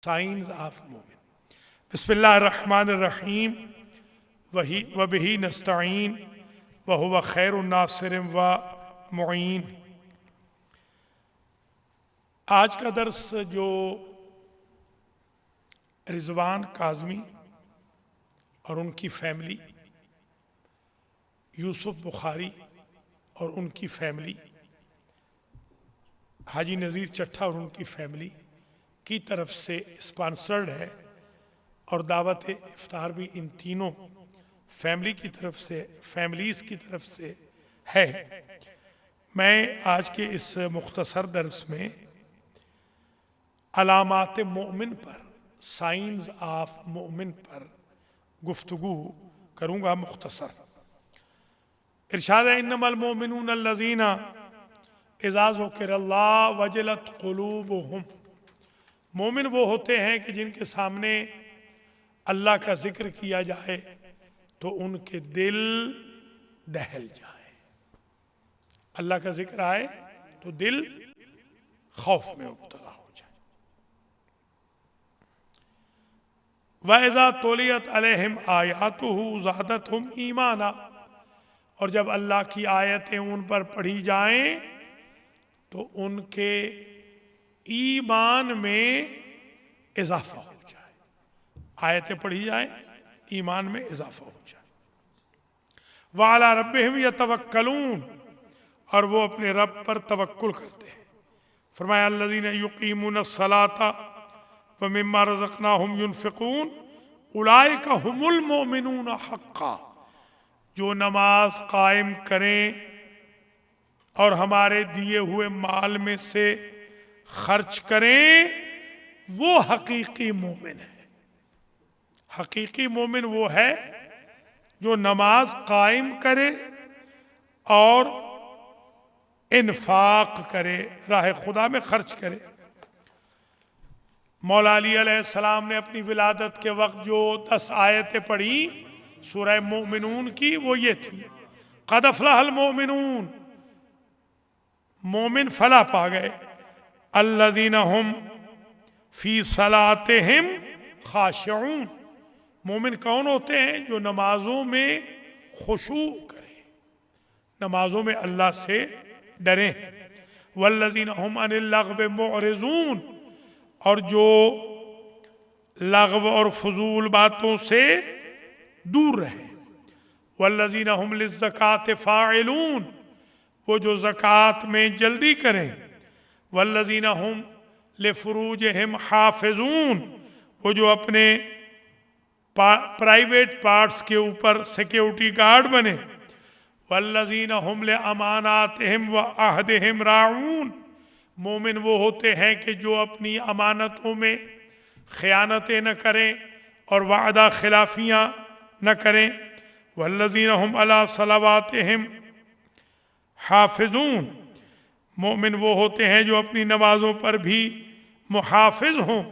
Science of मोमिन। बिस्मिल्लाहिर्रहमानिर्रहीम वबिही नस्तईन वहुव खैरुन नासिरिन व मुईन। आज का दर्स जो रिजवान काज़मी और उनकी फैमिली, यूसुफ बुखारी और उनकी फैमिली, हाजी नज़ीर चट्ठा और उनकी फैमिली की तरफ से स्पॉन्सर्ड है और दावत इफ्तार भी इन तीनों फैमिली की तरफ से, फैमिलीज़ की तरफ से है। मैं आज के इस मुख्तसर दर्स में अलामात मोमिन पर, साइंस ऑफ मोमिन पर गुफ्तगू करूँगा मुख्तसर। इरशाद है इन्नमल मोमिनून अल्लज़ीना इज़ा ज़ुकिरल्लाह वजलत क़ुलूबुहुम। मोमिन वो होते हैं कि जिनके सामने अल्लाह का जिक्र किया जाए तो उनके दिल दहल जाए। अल्लाह का जिक्र आए तो दिल खौफ में मुब्तला हो जाए। वइज़ा तुलियत अलैहिम आयातुहु ज़ादतहुम ईमाना, और जब अल्लाह की आयतें उन पर पढ़ी जाएं तो उनके ईमान में इजाफा हो जाए। आयतें पढ़ी जाए, ईमान में इजाफा हो जाए। वाला रब्बिहिम यतवक्कलून, और वो अपने रब पर तवक्कुल करते हैं। फरमाया अल्लज़ीना युक़ीमून सलाता व मिम्मा रज़क़नाहुम युनफ़िक़ून उलाइका हुमुल मोमिनून हक़्क़ा। जो नमाज कायम करें और हमारे दिए हुए माल में से खर्च करें, वो हकीकी मोमिन है। हकीकी मोमिन वो है जो नमाज कायम करे और इन्फाक करे, राह खुदा में खर्च करे। मौला अली अलैहिस्सलाम ने अपनी विलादत के वक्त जो 10 आयतें पढ़ी सूरह मोमिनून की, वो ये थी, क़द अफ़लहल मोमिनून, मोमिन फला पा गए, अल्लज़ीना हुम फी सलातिहिम खाशिऊन। मोमिन कौन होते हैं? जो नमाजों में खुशू करें, नमाजों में अल्लाह से डरें। वल्लज़ीना हुम अनिल लग़्व मुअरिज़ून, और जो लग़्व और फजूल बातों से दूर रहें। वल्लज़ीना हुम लिज़्ज़काति फ़ाइलून, वो जो ज़कात में जल्दी करें। वल्लज़ीना हुम लिफ़ुरूजिहिम हाफ़िज़ून, वो जो अपने प्राइवेट पार्ट्स के ऊपर सिक्योरिटी गार्ड बने। वल्लज़ीना हुम लिअमानातिहिम व अहदिहिम राऊन, मोमिन वो होते हैं कि जो अपनी अमानतों में ख़यानतें न करें और वादा खिलाफियाँ न करें। वल्लज़ीना हुम अला सलावातिहिम हाफिजून, मोमिन वो होते हैं जो अपनी नमाजों पर भी मुहाफिज हों।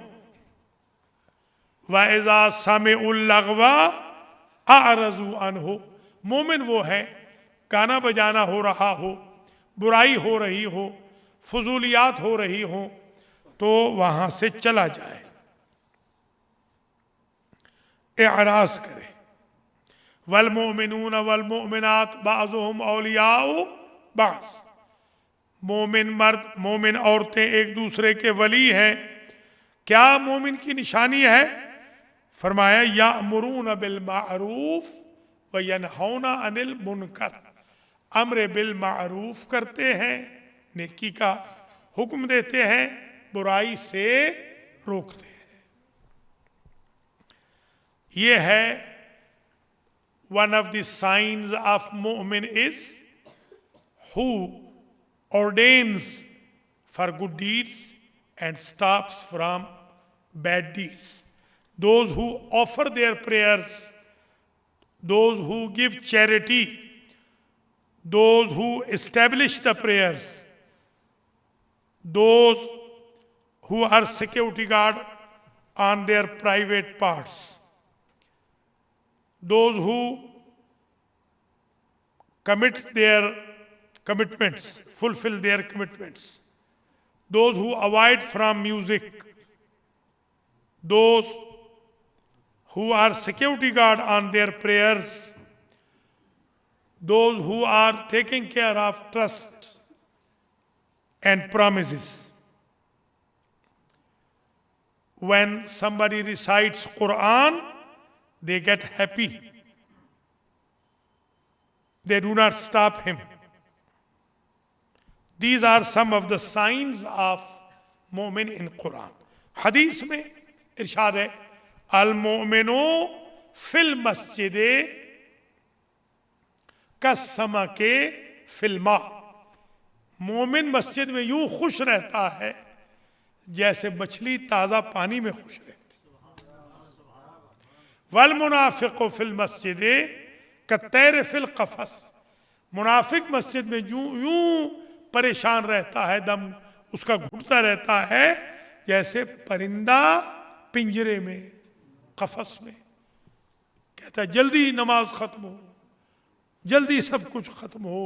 वइज़ा समिउल लग़्वा अअरज़ू अन्हु, मोमिन वो है गाना बजाना हो रहा हो, बुराई हो रही हो, फजूलियात हो रही हो तो वहाँ से चला जाए, एराज़ करे। वल मोमिनून वल मोमिनात बाज़ुहुम औलियाउ बाज़, मोमिन मर्द मोमिन औरतें एक दूसरे के वली हैं। क्या मोमिन की निशानी है? फरमाया यामुरून बिल मारूफ व यनहौना अनिल मुनकर, अम्र बिल मारूफ करते हैं, नेकी का हुक्म देते हैं, बुराई से रोकते हैं। ये है one of the signs of mu'min is who ordains for good deeds and stops from bad deeds. Those who offer their prayers, those who give charity, those who establish the prayers, those who are security guard on their private parts, those who commit their commitments, fulfill their commitments, those who avoid from music, those who are security guard on their prayers, those who are taking care of trust and promises. When somebody recites Quran, they get happy. They do not stop him. These are some of the signs of मोमिन इन कुरान. हदीस में इरशाद है, अल मोमिनो fill मस्जिदे कसमा के फिल्मा. मोमिन मस्जिद में यूं खुश रहता है जैसे मछली ताजा पानी में खुश रहती. वल मुनाफिको फिल मस्जिदे कत्तैर फिल कफस. मुनाफिक मस्जिद में यूं परेशान रहता है, दम उसका घुटता रहता है जैसे परिंदा पिंजरे में, कफस में. कहता है जल्दी नमाज खत्म हो, जल्दी सब कुछ खत्म हो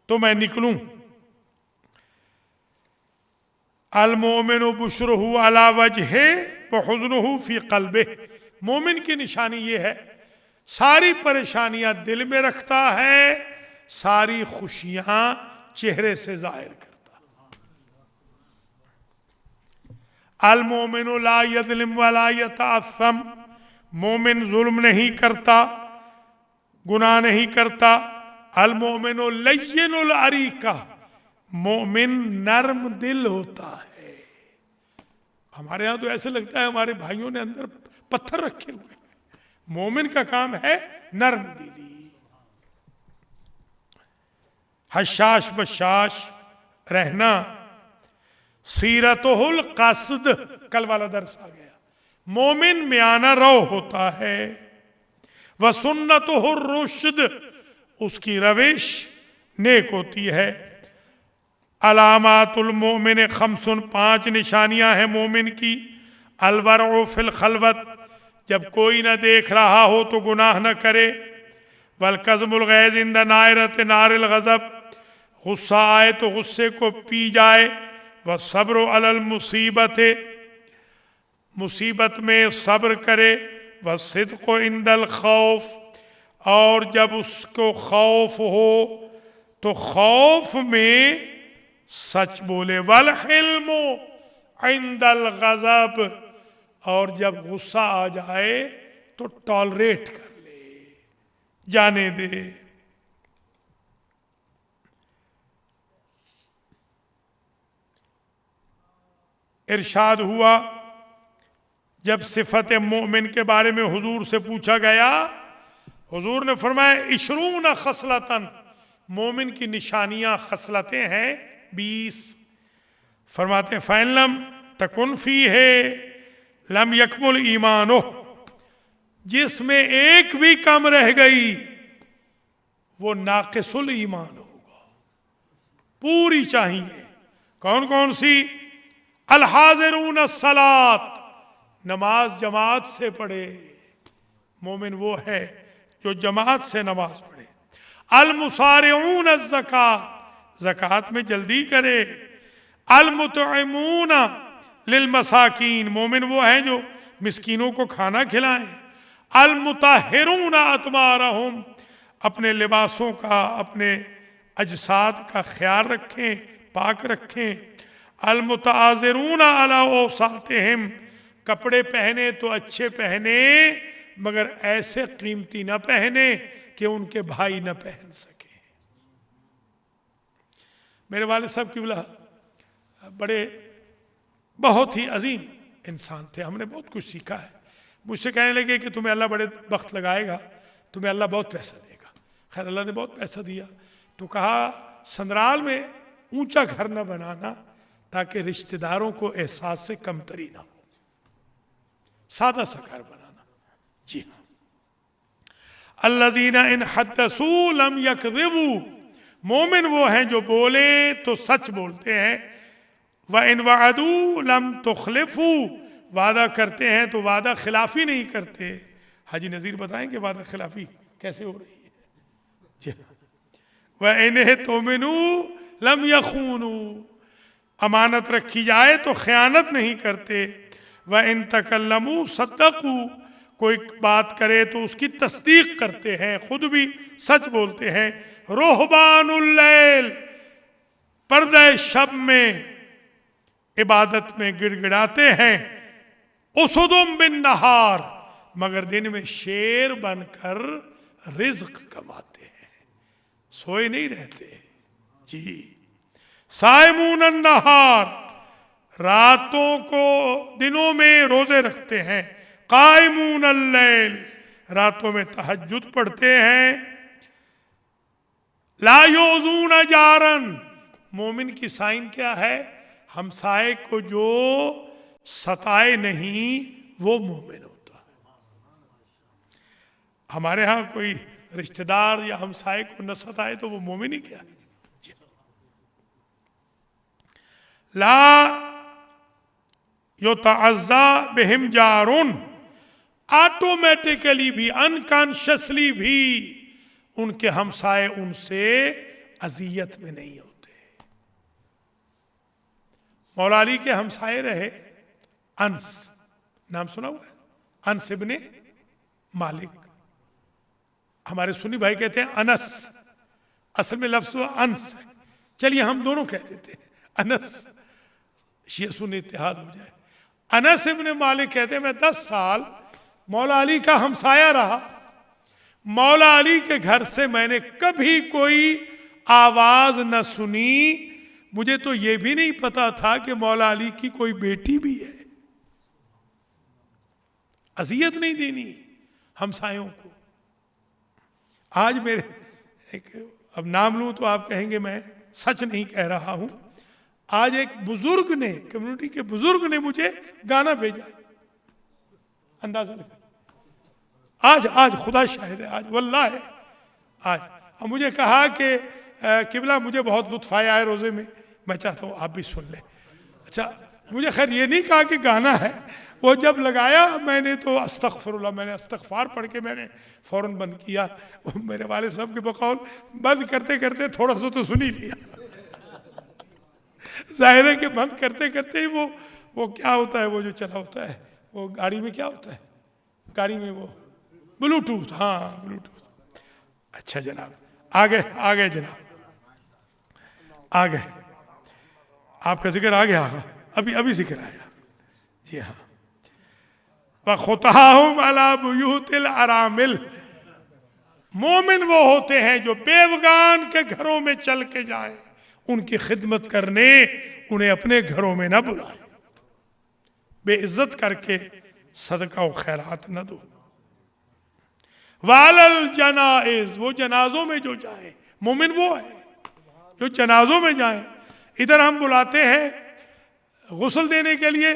तो मैं निकलूं. अल मोमिनु बुशरुहु अला वजहे व हुज़्नुहु फी क़ल्बिह. मोमिन की निशानी ये है, सारी परेशानियां दिल में रखता है, सारी खुशियां चेहरे से जाहिर करता. अल मोमिनु ला यज़लिम व ला यतअस्सम. मोमिन जुल्म नहीं करता, गुनाह नहीं करता. अल मोमिनु लय्यिनुल अरीका. मोमिन नर्म दिल होता है. हमारे यहां तो ऐसे लगता है हमारे भाइयों ने अंदर पत्थर रखे हुए हैं. मोमिन का काम है नर्म दिली. हशाश बशाश रहना. सीरतुल कसद, कल वाला दर्स आ गया. मोमिन म्याना रो होता है. व सुन्नतुहुर रुश्द, उसकी रविश नेक होती है. अलामातुल मोमिन खमसुन, 5 निशानियां हैं मोमिन की. अलवरउ फिल खलवत, जब कोई ना देख रहा हो तो गुनाह न करे. वल कज़मुल गैज़ इंद नायरत नारिल गज़ब, गुस्सा आए तो गुस्से को पी जाए. व सब्र अलल मुसीबत, मुसीबत में सब्र करे. व सिद्क़ इंदल खौफ, और जब उसको खौफ हो तो खौफ में सच बोले. वल हिल्मु इंदल गज़ब, और जब गुस्सा आ जाए तो टॉलरेट कर ले, जाने दे. इरशाद हुआ, जब सिफत मोमिन के बारे में हुजूर से पूछा गया, हुजूर ने फरमाया इशरून खसलतन. मोमिन की निशानियां खसलतें हैं 20. फरमाते फ़ैनलम तकुन फी है लम यकमुल ईमानो. जिसमें एक भी कम रह गई वो नाक़िसुल ईमान होगा. पूरी चाहिए. कौन कौन सी? अल हाज़िरून सलात, नमाज जमात से पढ़े. मोमिन वो है जो जमात से नमाज पढ़े. अल मुसारिऊन ज़कात, ज़कात में जल्दी करे. अल मुतइमून लिल मसाकीन, मोमिन वो हैं जो मिस्कीनों को खाना खिलाएं. अल मुताहिरून अतमारहुम, अपने लिबासों का, अपने अजसाद का ख्याल रखें, पाक रखें. अल मुताज़िरून अला औसातिहिम, कपड़े पहने तो अच्छे पहने मगर ऐसे कीमती न पहने कि उनके भाई न पहन सके. मेरे वाले साहब किबला बड़े बहुत ही अजीम इंसान थे. हमने बहुत कुछ सीखा है. मुझसे कहने लगे कि तुम्हें अल्लाह बड़े वक्त लगाएगा, तुम्हें अल्लाह बहुत पैसा देगा. खैर अल्लाह ने बहुत पैसा दिया. तो कहा संदराल में ऊंचा घर न बनाना ताकि रिश्तेदारों को एहसास से कमतरी ना हो, सादा सा घर बनाना. जी हाँ. अल्लज़ीना इन हद्दसू लम यकज़िबू, मोमिन वो हैं जो बोले तो सच बोलते हैं. व इन वअदू लम तुखलिफू, वादा करते हैं तो वादा खिलाफी नहीं करते. हाजी नज़ीर बताएंगे वादा खिलाफी कैसे हो रही है. जी हाँ. व इन्हे तुमिनू लम यखूनू, अमानत रखी जाए तो ख़यानत नहीं करते. व इन तकल्लमू सद्दकू, कोई बात करे तो उसकी तस्दीक करते हैं, खुद भी सच बोलते हैं। रुहबानुल लैल, पर्दे शब में इबादत में गिड़गिड़ाते हैं। उसुदुम बिन नहार, मगर दिन में शेर बनकर रिज्क कमाते हैं, सोए नहीं रहते जी। साइमून नहार, रातों को दिनों में रोजे रखते हैं। कायमून अल्लैल, रातों में तहज्जुद पढ़ते हैं। ला योजून जारन, मोमिन की साइन क्या है? हमसाए को जो सताए नहीं वो मोमिन होता है। हमारे यहां कोई रिश्तेदार या हमसाए को न सताए तो वो मोमिन ही क्या है? ला यो तअज़्ज़ा बिहिम जारुन, ऑटोमेटिकली भी अनकॉन्शियसली भी उनके हमसाए उनसे अजियत में नहीं होते। मौला अली के हमसाए रहे अंस, नाम सुना हुआ है? अंस इब्ने मालिक। हमारे सुन्नी भाई कहते हैं अनस, असल में लफ्ज़ अंस। चलिए हम दोनों कह देते हैं अनस, शिया सुन्नी इत्तेहाद हो जाए। अनस इब्ने मालिक कहते हैं मैं 10 साल मौला अली का हमसाया रहा। मौला अली के घर से मैंने कभी कोई आवाज न सुनी। मुझे तो यह भी नहीं पता था कि मौला अली की कोई बेटी भी है। अजियत नहीं देनी हमसायों को। आज मेरे अब नाम लूं तो आप कहेंगे मैं सच नहीं कह रहा हूं। आज एक बुजुर्ग ने, कम्युनिटी के बुजुर्ग ने मुझे गाना भेजा, अंदाजा लगा। आज खुदा शाहिद है, आज वल्लाह है। आज मुझे कहा कि किबला मुझे बहुत लुत्फ आया है रोजे में, मैं चाहता हूँ आप भी सुन लें। अच्छा, मुझे खैर ये नहीं कहा कि गाना है। वो जब लगाया मैंने तो अस्तगफिरुल्लाह, मैंने इस्तगफार पढ़ के मैंने फौरन बंद किया। मेरे वाले साहब के बकौल बंद करते करते थोड़ा सा तो सुन ही लिया। जाहिर है कि बंद करते करते ही वो क्या होता है, वो जो चला होता है वो गाड़ी में, क्या होता है गाड़ी में, वो ब्लूटूथ, हाँ ब्लूटूथ। अच्छा जनाब, आगे जनाब, आगे आपका जिक्र आ गया, अभी जिक्र आया। जी हाँ, वख़ुताहुम अला बुयूतिल अरामिल, मोमिन वो होते हैं जो बेवगान के घरों में चल के जाएं, उनकी खिदमत करने, उन्हें अपने घरों में न बुलाए, बेइज्जत करके सदका व खैरात न दो। वालल जनाइज, वो जनाजों में जो जाए, मोमिन वो है जो जनाजों में जाए। इधर हम बुलाते हैं गुस्ल देने के लिए,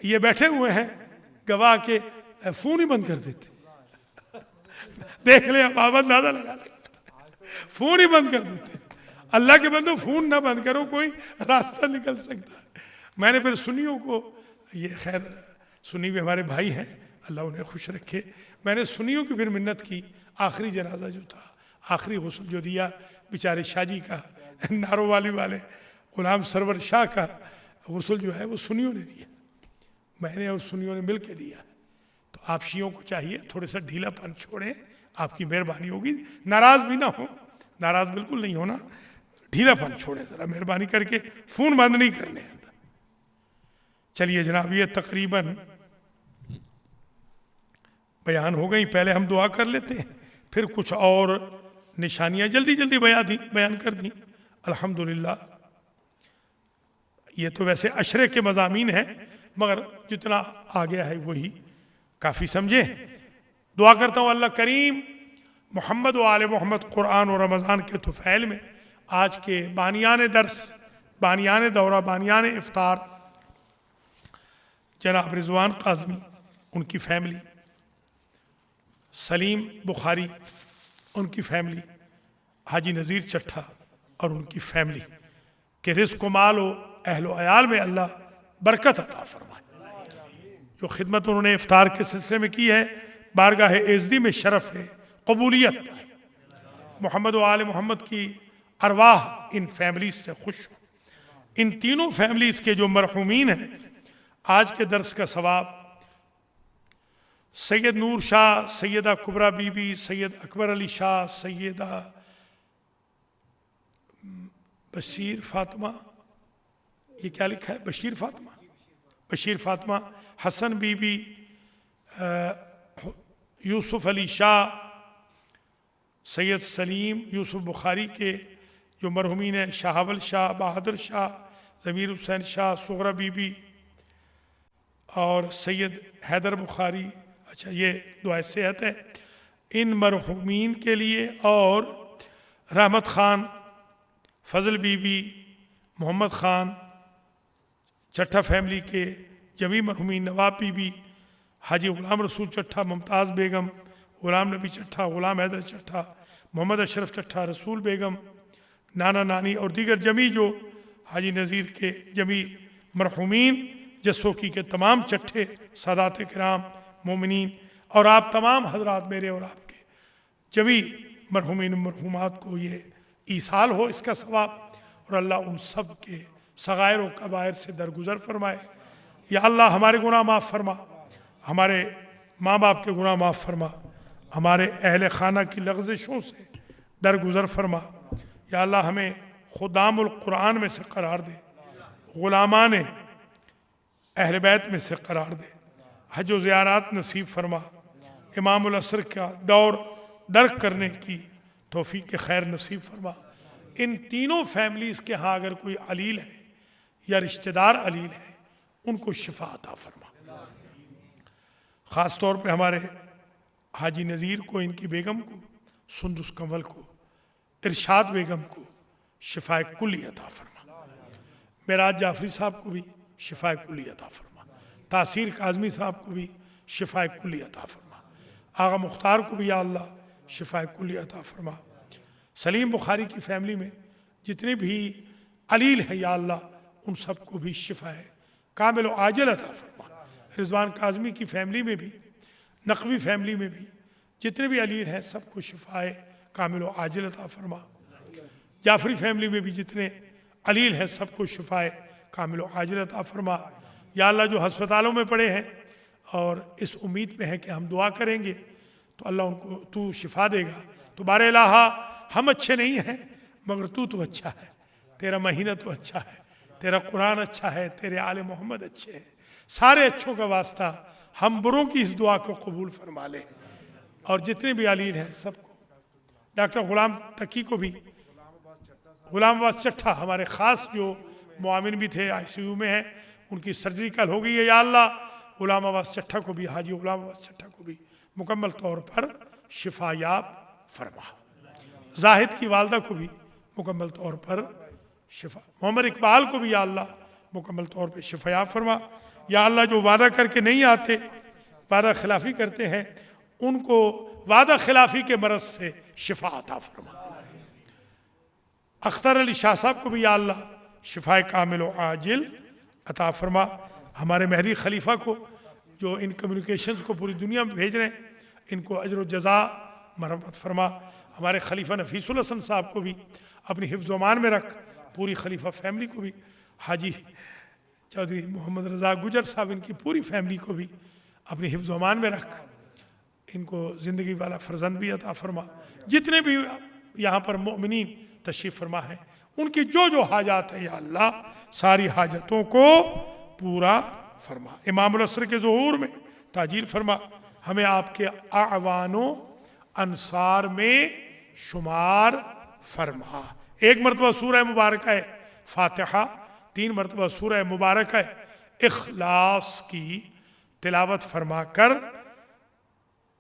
ये बैठे हुए हैं गवाह के, फोन ही बंद कर देते। देख ले, अब आप अंदाजा लगा ले, फोन ही बंद कर देते। अल्लाह के बंदो फोन ना बंद करो, कोई रास्ता निकल सकता है। मैंने फिर सुन्नियों को, ये खैर सुन्नी भी हमारे भाई हैं, अल्लाह उन्हें खुश रखे। मैंने सुन्नियों की फिर मिन्नत की, आखिरी जनाजा जो था, आखिरी गुस्ल जो दिया बेचारे शाहजी का, नारोवाली वाले गुलाम सरवर शाह का गुस्ल जो है वो सुन्नियों ने दिया, मैंने और सुन्नियों ने मिल के दिया। तो आप शियों को चाहिए थोड़ा सा ढीलापन छोड़ें, आपकी मेहरबानी होगी। नाराज भी ना हो, नाराज बिल्कुल नहीं होना, ढीलापन छोड़े जरा मेहरबानी करके, फोन बंद नहीं करने। चलिए जनाब, ये तकरीबन बयान हो गई। पहले हम दुआ कर लेते हैं, फिर कुछ और निशानियां जल्दी जल्दी बयान कर दी। अल्हम्दुलिल्लाह, ये तो वैसे अशरे के मज़ामीन हैं, मगर जितना आ गया है वही काफ़ी समझे। दुआ करता हूँ अल्लाह करीम मोहम्मद व आले मोहम्मद कुरान और रमज़ान के तुफ़ैल में आज के बानियान दर्स, बानियान दौरा, बानियान इफ्तार जनाब रिजवान काज़मी, उनकी फैमिली, सलीम बुखारी उनकी फैमिली, हाजी नज़ीर चट्ठा और उनकी फैमिली के रिज़्क़ व माल व अहलो अयाल में अल्लाह बरकत अता फरमाए। जो खिदमत उन्होंने इफ्तार के सिलसिले में की है, बारगाह एज़दी में शरफ है, कबूलियत पाए। मोहम्मद व आले मोहम्मद की अरवाह इन फैमिलीज से खुश हो। इन तीनों फैमिलीज के जो मरहूमीन हैं आज के दर्स का सवाब सैयद नूर शाह, सैयदा कुबरा बीबी, सैयद अकबर अली शाह, सैयदा बशीर फातिमा, ये क्या लिखा है, बशीर फातिमा, बशीर फातिमा, हसन बीबी, यूसुफ अली शाह, सैयद सलीम यूसुफ बुखारी के जो मरहुमीन हैं, शाहवल शाह, बहादुर शाह, ज़मीर हुसैन शाह, सुगरा बीबी और सैयद हैदर बुखारी। अच्छा, ये दुआ सेहत है इन मरहुमीन के लिए। और रहमत ख़ान, फजल बीबी, मोहम्मद ख़ान, चट्ठा फैमिली के जमी मरहुमीन, नवाब बीबी, हाजी ग़ुलाम रसूल चट्ठा, मुमताज़ बेगम, ग़ुलाम नबी चट्ठा, ग़ुलाम हैदर चट्ठा, मोहम्मद अशरफ चट्ठा, रसूल बेगम, नाना नानी और दीगर जमी जो हाजी नज़ीर के जमी मरहुमीन, जस्सोकी के तमाम चट्ठे, सादात किराम, मोमिनीन और आप तमाम हजरात, मेरे और आपके जमी मरहुमीन मरहुमात को ये ईसाल हो इसका सवाब, और अल्लाह उन सब के सगायर व कबायर से दरगुजर फरमाए। या अल्लाह हमारे गुनाह माफ़ फरमा, हमारे माँ बाप के गुनाह माफ़ फरमा, हमारे अहल खाना की लग़ज़िशों से दरगुजर फरमा। या अल्लाह हमें खुदामुल कुरान में से करार दे, ग़ुलामान अहल बैत में से करार दे, हज व ज़ियारत नसीब फरमा, इमामुल असर का दौर दर्क करने की तौफीक खैर नसीब फरमा। इन तीनों फैमिलीज़ के यहाँ अगर कोई अलील है या रिश्तेदार अलील है, उनको शिफा अता फरमा। ख़ास तौर पे हमारे हाजी नज़ीर को, इनकी बेगम को, सुंदुस कंवल को, इरशाद बेगम को शिफाए कुल्ली अता फरमा। मेराज जाफरी साहब को भी शिफाए कुल्ली अता फरमा। तासीर काज़मी साहब को भी शिफाए कुल्ली अता फरमा। आगा मुख्तार को भी या अल्लाह शिफाए कुल्ली अता फरमा। सलीम बुखारी की फैमिली में जितने भी अलील हैं या अल्लाह उन सबको भी शिफाए कामिल व आजिल अता फरमा। रिजवान काज़मी की फैमिली में भी, नकवी फैमिली में भी जितने भी अलील हैं सबको शिफाए कामिल व आजिल अता फरमा। जाफरी फैमिली में भी जितने अलील हैं सबको शिफाए कामिल व आजिल अता फरमा। या अल्लाह जो हस्पतालों में पड़े हैं और इस उम्मीद में है कि हम दुआ करेंगे तो अल्लाह उनको तू शिफा देगा। तो बारे इलाहा हम अच्छे नहीं हैं मगर तू तो अच्छा है, तेरा महीना तो अच्छा है, तेरा कुरान अच्छा है, तेरे आले मोहम्मद अच्छे हैं। सारे अच्छों का वास्ता हम बुरों की इस दुआ को कबूल फरमा ले। और जितने भी अलील हैं सबको, डॉक्टर ग़ुलाम तकी को भी, ग़ुलाम अब्बास चट्ठा हमारे ख़ास जो मुआमिन भी थे, ICU में हैं, उनकी सर्जरी कल हो गई है। या अल्लाह ग़ुलाम अब्बास चट्ठा को भी, हाजी ग़ुलाम अब्बास चट्ठा को भी मुकम्मल तौर पर शिफायाब फरमा। जाहिद की वालदा को भी मुकम्मल तौर पर शिफा, मोहम्मद इकबाल को भी या अल्लाह मुकम्मल तौर पर शिफायाब फरमा। या अल्लाह जो वादा करके नहीं आते, वादा खिलाफ़ी करते हैं, उनको वादा खिलाफ़ी के मरज़ से शिफा अता फरमा। अख्तर अली शाह साहब को भी या अल्लाह शिफाए कामिल व आजिल अता फरमा। हमारे मेहदी खलीफा को जो इन कम्युनिकेशंस को पूरी दुनिया में भेज रहे हैं, इनको अजर व जज़ा मरहमत फरमा। हमारे खलीफा नफीसुल हसन साहब को भी अपनी हिफ्ज़ व अमान में रख, पूरी खलीफा फैमिली को भी, हाजी चौधरी मोहम्मद रज़ा गुजर साहब, इनकी पूरी फैमिली को भी अपनी हिफ्ज़ व अमान में रख, इनको ज़िंदगी वाला फ़र्जंद भी अता फरमा। जितने भी यहाँ पर मोमिनीन तशरीफ़ फरमा है, उनकी जो जो हाजात है या अल्लाह सारी हाजतों को पूरा फरमा। इमामुल असर के ज़ुहूर में ताजील फरमा, हमें आपके आवानो अंसार में शुमार फरमा। एक मरतबा सूरह मुबारक है फातिहा, 3 मरतबा सूरह मुबारक है इखलास की तिलावत फरमा कर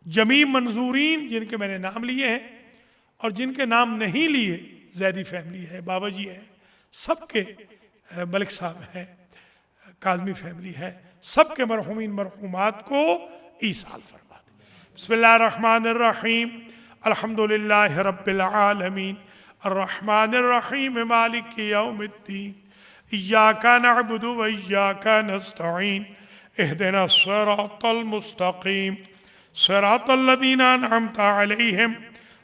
जमी मंजूरीन जिनके मैंने नाम लिए हैं और जिनके नाम नहीं लिए, जैदी फैमिली है, बाबा जी है, सबके, मलिक साहब हैं, काज़मी फैमिली है, सबके मरहुमीन मरहुमात को ईसाल फरमा दे। बिस्मिल्लाहिर्रहमानिर्रहीम, अल्हम्दुलिल्लाहि रब्बिल आलमीन, अर्रहमानिर्रहीम, मालिकि यौमिद्दीन, इय्याका नअबुदु व इय्याका नस्तईन, इहदिनस सिरातल मुस्तकीम, सिरातल लज़ीना अनअमता अलैहिम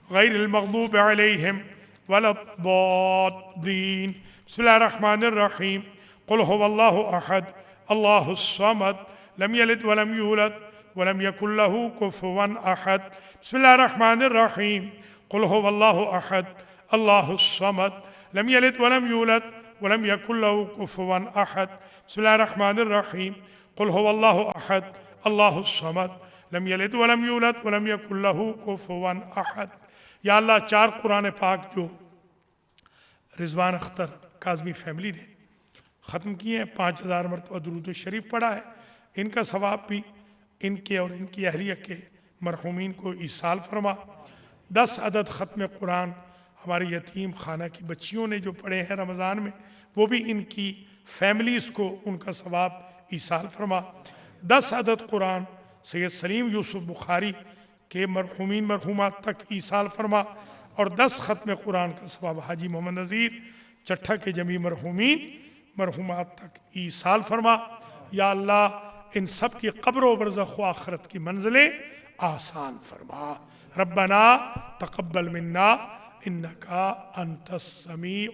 गैरिल मग़दूबि अलैहिम वलद्दाल्लीन। बिस्मिल्लाहिर्रहमानिर्रहीम, कुल हुवल्लाहु अहद, अल्लाहुस्समद लम यलिद वलम यूलद वलम यकुल लहू कुफुवन अहद। बिस्मिल्लाहिर्रहमानिर्रहीम। कुल हुवल्लाहु अहद अल्लाहुस्समद लम यलिद वलम यूलद वलम यकुल लहू कुफुवन अहद। बिस्मिल्लाहिर्रहमानिर्रहीम। कुल हुवल्लाहु अहद अल्लाहुस्समद लम यलिद वलम यूलद वलम यकुल लहू कुफुवन अहद। या अल्लाह, 4 कुरान पाक जो रिजवान अख्तर काज़मी फैमिली ने ख़त्म किए हैं, 5000 मरतबा दुरूद शरीफ पढ़ा है, इनका सवाब भी इनके और इनकी अहलिया के मरहूमीन को ईसाल फरमा। 10 अदद ख़त्म कुरान हमारे यतीम खाना की बच्चियों ने जो पढ़े हैं रमज़ान में, वो भी इनकी फैमिलीज़ को उनका सवाब ईसाल फरमा। 10 अदद कुरान सैयद सलीम यूसुफ बुखारी के मरहूमीन मरहूमात तक ईसाल फरमा। और 10 ख़त्म कुरान का सवाब हाजी मोहम्मद नज़ीर चट्ठा के जमी मरहूमीन मरहूमात तक ईसाल फरमा। या अल्लाह, इन सब की क़ब्र व बरज़ख़ व आखिरत की मंज़िलें आसान फरमा। रब्बना तक़ब्बल मिन्ना इन्नका अंतस समीउल